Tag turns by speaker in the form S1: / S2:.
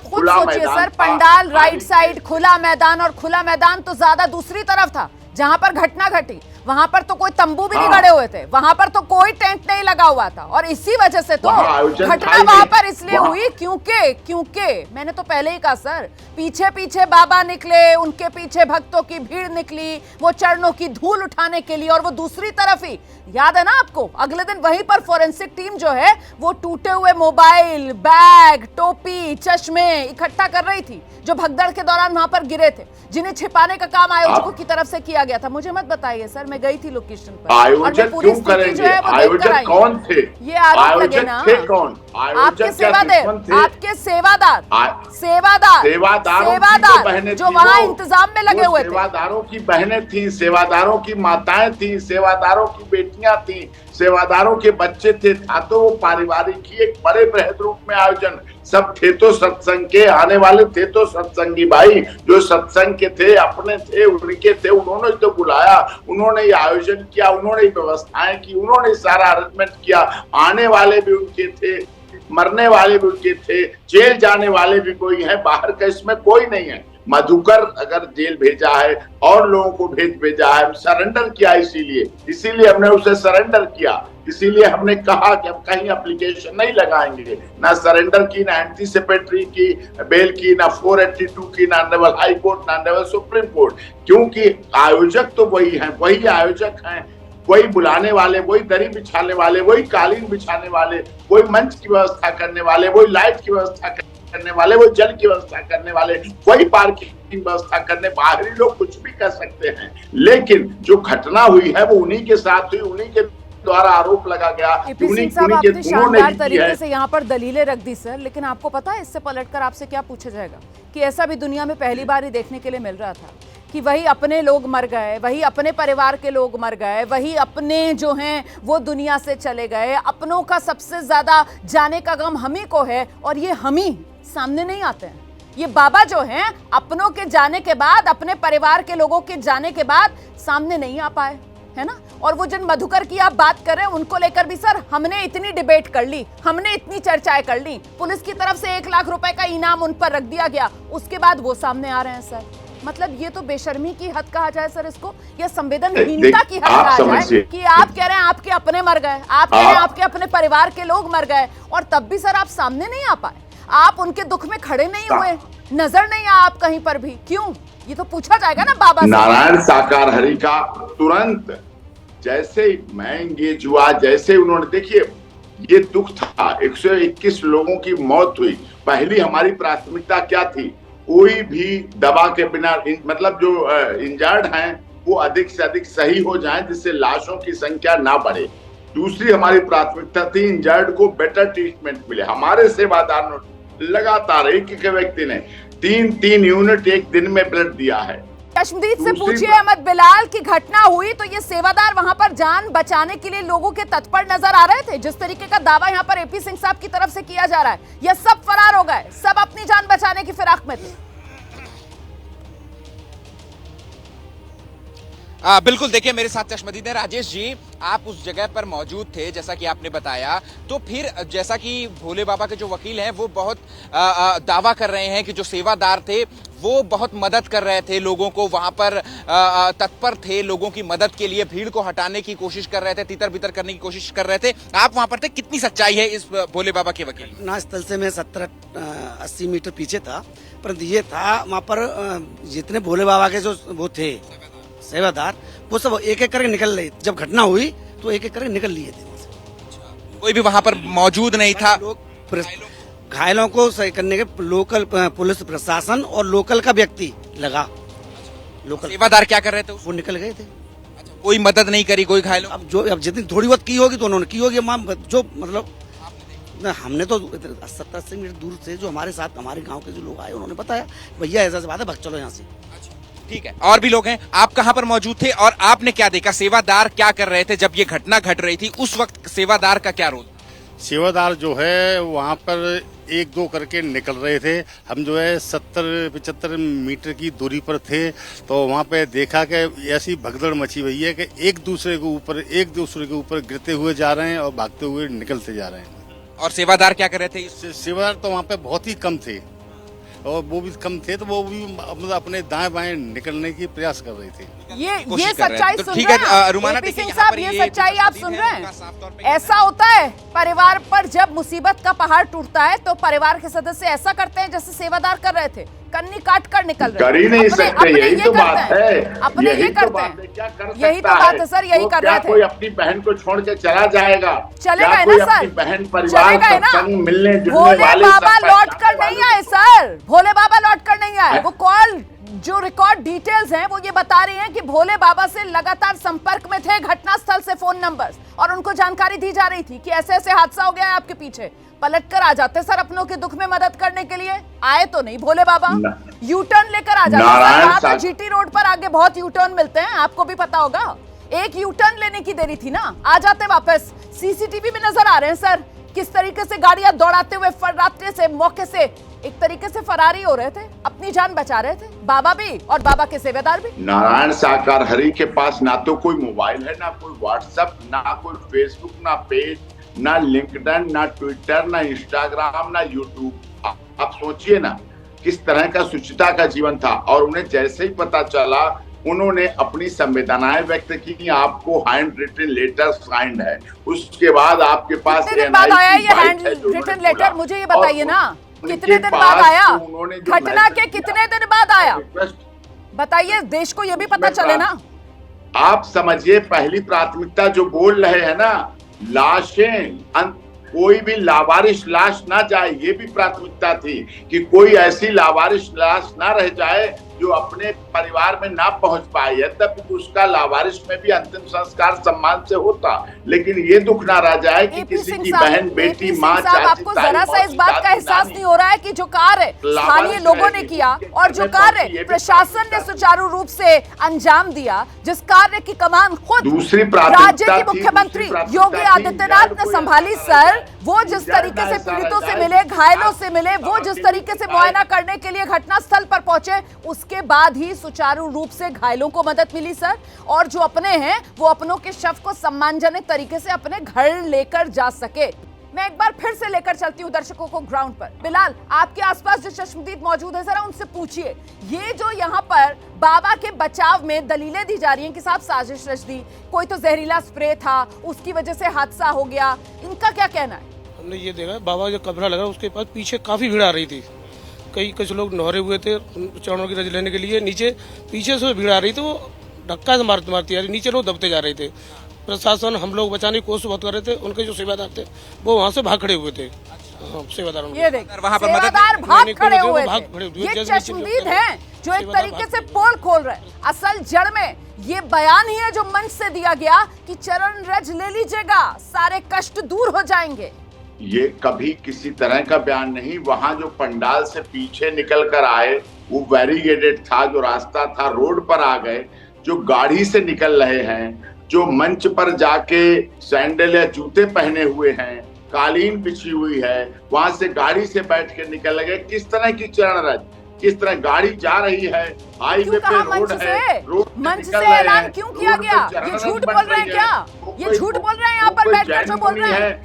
S1: खुद सोचिए sir, pandal right side, खुला मैदान, और खुला मैदान तो ज्यादा दूसरी तरफ था जहां पर घटना घटी। वहां पर तो कोई तंबू भी नहीं गड़े हुए थे, वहां पर तो कोई टेंट नहीं लगा हुआ था, और इसी वजह से तो घटना वहां पर इसलिए हुई क्योंकि मैंने तो पहले ही कहा सर, पीछे पीछे बाबा निकले, उनके पीछे भक्तों की भीड़ निकली, वो चरणों की धूल उठाने के लिए, और वो दूसरी तरफ ही, याद है ना आपको, अगले दिन वहीं पर फोरेंसिक टीम जो है वो टूटे हुए मोबाइल, बैग, टोपी, चश्मे इकट्ठा कर रही थी, जो भगदड़ के दौरान वहां पर गिरे थे, जिन्हें छिपाने का काम आयोजकों की तरफ से किया गया था। मुझे मत बताइए सर, मैं गई थी लोकेशन पर,
S2: आयोजक क्यों करेंगे? आयोजक कौन थे?
S1: ये आरोप लगे ना,
S2: कौन?
S1: आपके सेवादार, आपके सेवादार जो वहाँ इंतजाम में लगे हुए थे।
S2: सेवादारों की बहनें थी, सेवादारों की माताएं थी, सेवादारों की बेटियां थी, सेवादारों के बच्चे थे। था तो वो पारिवारिक ही एक बड़े बृहद रूप में आयोजन, सब थे तो सत्संग के, आने वाले थे तो सत्संगी भाई, जो सत्संग के थे, अपने थे, उनके थे, उन्होंने तो बुलाया, उन्होंने ये आयोजन किया, उन्होंने व्यवस्थाएं की, उन्होंने सारा अरेंजमेंट किया। आने वाले भी उनके थे, मरने वाले भी उनके थे, जेल जाने वाले भी कोई है, बाहर का इसमें कोई नहीं है। मधुकर अगर जेल भेजा है और लोगों को भेजा है, सरेंडर किया, इसीलिए हमने उसे सरेंडर किया, इसीलिए हमने कहा कि हम कहीं एप्लीकेशन नहीं लगाएंगे, ना सरेंडर की, ना एंटीसिपेटरी की बेल की, ना 482 की, ना ऑनरेबल हाई कोर्ट, ना ऑनरेबल सुप्रीम कोर्ट, क्योंकि आयोजक तो वही हैं, वही आयोजक हैं, वही बुलाने वाले, वही दरी बिछाने वाले, वही कालीन बिछाने वाले, वही मंच की व्यवस्था करने वाले, वही लाइट की व्यवस्था करने वाले, वही जल की व्यवस्था करने वाले, वही पार्किंग की व्यवस्था करने। बाहरी लोग कुछ भी कर सकते हैं, लेकिन जो घटना हुई है वो उन्हीं के साथ हुई, उन्हीं के द्वारा आरोप लगा गया।
S1: आपने शानदार तरीके से यहाँ पर दलीलें रख दी सर, लेकिन आपको पता है इससे पलटकर आपसे क्या पूछा जाएगा कि ऐसा भी दुनिया में पहली बार ही देखने के लिए मिल रहा था कि वही अपने लोग मर गए, वही अपने परिवार के लोग मर गए, वही अपने जो हैं वो दुनिया से चले गए, अपनों का सबसे ज्यादा जाने का गम हम ही को है, और ये हम ही सामने नहीं आते हैं। ये बाबा जो हैं अपनों के जाने के बाद, अपने परिवार के लोगों के जाने के बाद सामने नहीं आ पाए, है ना। और वो जिन मधुकर की आप बात कर रहे हैं उनको लेकर भी सर हमने इतनी डिबेट कर ली, हमने इतनी चर्चाएं कर ली, पुलिस की तरफ से 1 लाख रुपए का इनाम उन पर रख दिया गया, उसके बाद वो सामने आ रहे हैं सर। मतलब ये तो बेशर्मी की हद कहा जाए सर इसको, या संवेदनहीनता की हद कहा जाए कि आप कह रहे हैं आपके अपने मर गए, आप कह रहे हैं आपके अपने परिवार के लोग मर गए, और तब भी सर आप सामने नहीं आ पाए, आप उनके दुख में खड़े नहीं हुए, नजर नहीं आया आप कहीं पर भी, क्यों? ये तो पूछा जाएगा ना बाबा से।
S2: नारायण साकार हरि का तुरंत जैसे मैं एंगेज हुआ, जैसे उन्होंने, देखिए ये दुख था, 121 लोगों की मौत हुई। पहली हमारी प्राथमिकता क्या थी? कोई भी दवा के बिना, मतलब जो इंजर्ड हैं वो अधिक से अधिक सही हो जाएं, जिससे लाशों की संख्या ना बढ़े। दूसरी हमारी प्राथमिकता थी इंजर्ड को बेटर ट्रीटमेंट मिले। हमारे सेवादार ने लगातार एक व्यक्ति ने 3 यूनिट एक दिन में ब्लड दिया है।
S1: चश्मदीद से पूछिए अहमद बिलाल की घटना हुई तो ये सेवादार वहां पर जान बचाने के लिए लोगों के तत्पर नजर आ रहे थे? जिस तरीके का दावा यहाँ पर एपी सिंह साहब की तरफ से किया जा रहा है, ये सब फरार हो गए, सब अपनी जान बचाने की फिराक में थे।
S3: बिल्कुल, देखिए मेरे साथ चश्मदीद है। राजेश जी, आप उस जगह पर मौजूद थे जैसा कि आपने बताया, तो फिर जैसा कि भोले बाबा के जो वकील हैं वो बहुत दावा कर रहे हैं कि जो सेवादार थे वो बहुत मदद कर रहे थे लोगों को, वहां पर तत्पर थे लोगों की मदद के लिए, भीड़ को हटाने की कोशिश कर रहे थे, तितर बितर करने की कोशिश कर रहे थे। आप वहां पर थे, कितनी सच्चाई है इस भोले बाबा के वकील?
S4: घटना स्थल से मैं 70-80 मीटर पीछे था, परंतु ये था वहाँ पर जितने भोले बाबा के जो वो थे सेवादार, वो सब एक एक करके निकल रहे। जब घटना हुई तो एक एक करके निकल लिए थे।
S3: कोई भी वहां पर मौजूद नहीं था?
S4: घायलों को सही करने के लोकल पुलिस प्रशासन और लोकल का व्यक्ति लगा। लोकल
S3: सेवादार क्या कर रहे थे?
S4: वो निकल गए थे।
S3: कोई मदद नहीं करी कोई घायलों?
S4: अब जितनी थोड़ी बहुत की होगी तो उन्होंने की होगी, जो मतलब हमने तो 70-80 मीटर दूर से जो हमारे साथ हमारे गांव के जो लोग आए उन्होंने बताया भैया ऐसा बात है, भग चलो यहाँ से।
S3: ठीक है, और भी लोग हैं। आप कहां पर मौजूद थे और आपने क्या देखा? सेवादार क्या कर रहे थे जब ये घटना घट रही थी? उस वक्त सेवादार का क्या रोल?
S5: सेवादार जो है वहाँ पर 1-2 करके निकल रहे थे। हम जो है 70-75 मीटर की दूरी पर थे, तो वहाँ पे देखा कि ऐसी भगदड़ मची हुई है कि एक दूसरे के ऊपर गिरते हुए जा रहे हैं और भागते हुए निकलते जा रहे हैं।
S3: और सेवादार क्या कर रहे थे?
S5: सेवादार तो वहाँ पे बहुत ही कम थे, और वो भी कम थे, तो वो भी मतलब अपने दाएं बाएं निकलने की प्रयास कर रहे थे।
S1: ये
S3: कोशिश कर रहे हैं।
S1: सच्चाई
S3: तो
S1: सुन
S3: ठीक
S1: रहे
S3: है,
S1: हैं
S3: रुमाना,
S1: एपी
S3: देखिए
S1: सिंह
S3: यहाँ
S1: साहब,
S3: पर
S1: ये
S3: ये
S1: सच्चाई
S3: जो
S1: आप
S3: शहीद
S1: सुन
S3: है,
S1: रहे
S3: उनका साफ तौर पे
S1: हैं। ऐसा होता है परिवार पर जब मुसीबत का पहाड़ टूटता है तो परिवार के सदस्य ऐसा करते हैं जैसे सेवादार कर रहे थे, कन्नी काट कर निकल रहे
S2: कर ही नहीं सकते, यही तो बात है।
S1: अपने ये
S2: यही तो
S1: करते
S2: बात है,
S1: हैं,
S2: क्या कर
S1: यही तो
S2: सकता
S1: बात है सर, यही
S2: तो
S1: कर
S2: क्या
S1: रहे थे।
S2: कोई अपनी बहन को छोड़ के चला जाएगा?
S1: चलेगा
S2: क्या
S1: है
S2: कोई
S1: ना
S2: अपनी
S1: सर,
S2: बहन परिवार
S1: चलेगा है ना।
S2: सत्संग मिलने जुलने
S1: भोले
S2: वाले
S1: बाबा
S2: सब
S1: लौट कर
S2: पहचानने
S1: नहीं
S2: वाले
S1: आए सर, भोले बाबा लौट कर नहीं आए। वो कॉल जो रिकॉर्ड डिटेल्स हैं वो ये बता रही हैं कि भोले बाबा से लगातार संपर्क में थे घटनास्थल से फोन नंबर्स, और उनको जानकारी दी जा रही थी कि ऐसे ऐसे हादसा हो गया है आपके पीछे। पलट कर आ जाते सर अपनों के दुख में मदद करने के लिए, आए तो नहीं भोले बाबा, यू टर्न लेकर आ जाते सर। यहाँ तो जीटी रोड पर आगे बहुत यू टर्न मिलते हैं, आपको भी पता होगा। एक यू टर्न लेने की देरी थी ना, आ जाते वापस। सीसीटीवी में नजर आ रहे हैं सर किस तरीके से गाड़ियां दौड़ाते हुए फर्राते से मौके से एक तरीके से फरारी हो रहे थे, अपनी जान बचा रहे थे, बाबा भी और बाबा के सेवेदार भी।
S2: नारायण साकार हरि के पास ना तो कोई मोबाइल है, ना कोई व्हाट्सएप, ना कोई फेसबुक, ना पेज, ना लिंक्डइन, ना ट्विटर, ना इंस्टाग्राम, ना यूट्यूब। आप सोचिए ना किस तरह का शुचिता का जीवन था। और उन्हें जैसे ही पता चला उन्होंने अपनी संवेदनाएं व्यक्त की। आपको हैंड रिटन लेटर साइंड है, उसके बाद आपके पास
S1: कितने दिन बाद आया ये हैंड रिटन लेटर, मुझे ये बताइए ना कितने दिन बाद आया, घटना के कितने दिन बाद आया बताइए, देश को ये भी पता चले ना।
S2: आप समझिए पहली प्राथमिकता जो बोल रहे हैं ना, लाशें, कोई भी लावारिश लाश ना जाए, ये भी प्राथमिकता थी कि कोई ऐसी लावारिश लाश ना रह जाए जो अपने परिवार में ना पहुंच पाए। यद्यपि उसका लावारिश में भी अंतिम संस्कार सम्मान से होता, लेकिन ये दुख ना रह जाए कि किसी की बहन, बेटी, माँ, चाची,
S1: आपको जरा सा इस बात का एहसास नहीं हो रहा है कि जो कार्य स्थानीय लोगों ने किया और जो कार्य प्रशासन ने सुचारू रूप से अंजाम दिया, जिस कार्य की कमान खुद
S2: दूसरी
S1: राज्य के मुख्यमंत्री योगी आदित्यनाथ ने संभाली सर, वो जिस तरीके से पीड़ितों से मिले, घायलों से मिले, वो जिस तरीके से मुआयना करने के लिए घटनास्थल पर पहुंचे, उसके बाद ही सुचारू रूप से घायलों को मदद मिली सर। और जो अपने हैं वो अपनों के शव को सम्मानजनक तरीके से अपने घर लेकर जा सके। मैं एक बार फिर से लेकर चलती हूँ दर्शकों को ग्राउंड पर। बिलाल, आपके आसपास जो चश्मदीद मौजूद है जरा उनसे पूछिए, ये जो यहाँ पर बाबा के बचाव में दलीलें दी जा रही हैं कि साहब साजिश रच दी, कोई तो जहरीला स्प्रे था, उसकी वजह से हादसा हो गया, इनका क्या कहना है?
S6: हमने ये देखा बाबा जो कमरा लगा उसके पास पीछे काफी भीड़ आ रही थी, कई कुछ लोग नहरे हुए थे चरणों की रज लेने के लिए, नीचे पीछे से भीड़ आ रही थी, वो धक्का से मारती आ रही, नीचे लोग दबते जा रहे थे। प्रशासन, हम लोग बचाने की कोशिश बहुत कर रहे थे, उनके जो सेवादार थे वो वहाँ से भाग खड़े हुए थे। सेवादार
S1: ये देख,
S3: वहाँ पर
S1: सेवादार भाग खड़े हुए
S6: भाग
S1: थे।
S6: खड़े हुए,
S1: ये चश्मदीद हैं जो एक तरीके से पोल खोल रहे हैं। असल जड़ में ये बयान ही है जो मंच से दिया गया कि चरण रज ले लीजिएगा, सारे कष्ट दूर हो जाएंगे।
S2: ये कभी किसी तरह का बयान नहीं। वहां जो पंडाल से पीछे निकल कर आए वो बैरिकेडेड था, जो रास्ता था रोड पर आ गए, जो गाड़ी से निकल रहे हैं, जो मंच पर जाके सैंडल या जूते पहने हुए हैं, कालीन बिछी हुई है, वहां से गाड़ी से बैठ के निकल गए। किस तरह की चरण रज, किस तरह गाड़ी जा रही है, हाईवे पे रोड है,
S1: मंच से ऐलान क्यों किया गया? ये झूठ बोल रहे हैं क्या? ये झूठ बोल रहे हैं यहाँ पर बैठकर जो बोल रहे हैं?